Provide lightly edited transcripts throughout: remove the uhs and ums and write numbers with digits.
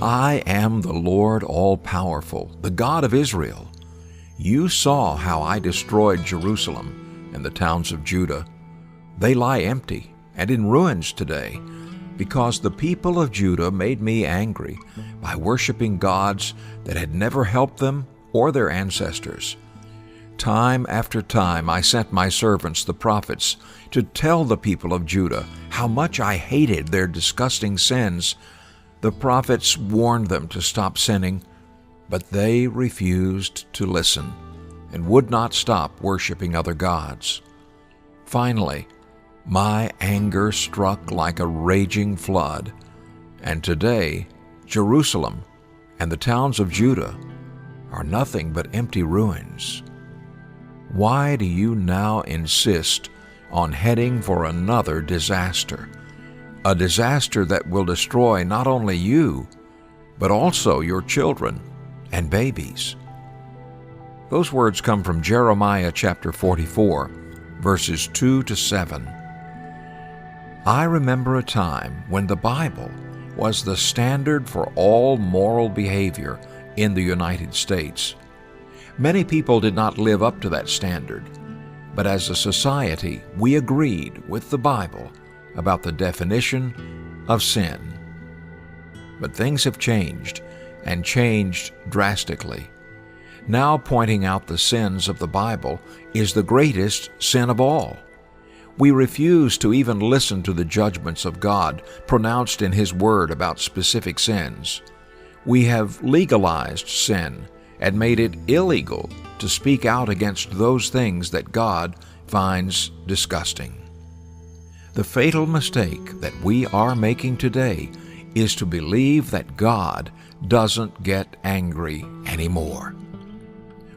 I am the Lord all-powerful, the God of Israel. You saw how I destroyed Jerusalem and the towns of Judah. They lie empty and in ruins today, because the people of Judah made me angry by worshiping gods that had never helped them or their ancestors. Time after time I sent my servants, the prophets, to tell the people of Judah how much I hated their disgusting sins. The prophets warned them to stop sinning, but they refused to listen and would not stop worshiping other gods. Finally, my anger struck like a raging flood, and today Jerusalem and the towns of Judah are nothing but empty ruins. Why do you now insist on heading for another disaster? A disaster that will destroy not only you, but also your children and babies. Those words come from Jeremiah chapter 44, verses 2 to 7. I remember a time when the Bible was the standard for all moral behavior in the United States. Many people did not live up to that standard, but as a society, we agreed with the Bible about the definition of sin. But things have changed, and changed drastically. Now pointing out the sins of the Bible is the greatest sin of all. We refuse to even listen to the judgments of God pronounced in His Word about specific sins. We have legalized sin and made it illegal to speak out against those things that God finds disgusting. The fatal mistake that we are making today is to believe that God doesn't get angry anymore.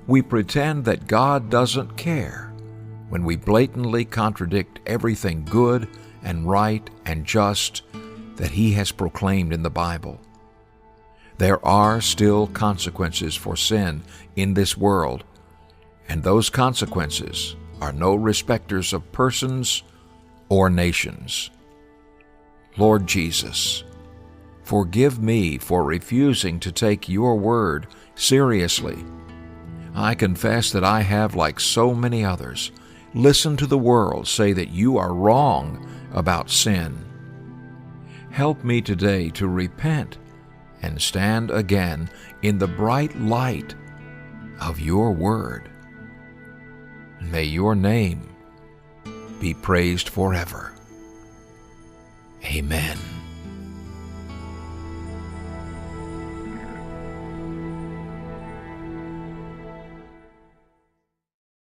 We pretend that God doesn't care when we blatantly contradict everything good and right and just that He has proclaimed in the Bible. There are still consequences for sin in this world, and those consequences are no respecters of persons or nations. Lord Jesus, forgive me for refusing to take Your word seriously. I confess that I have, like so many others, listened to the world say that You are wrong about sin. Help me today to repent and stand again in the bright light of Your word. May Your name be praised forever. Amen.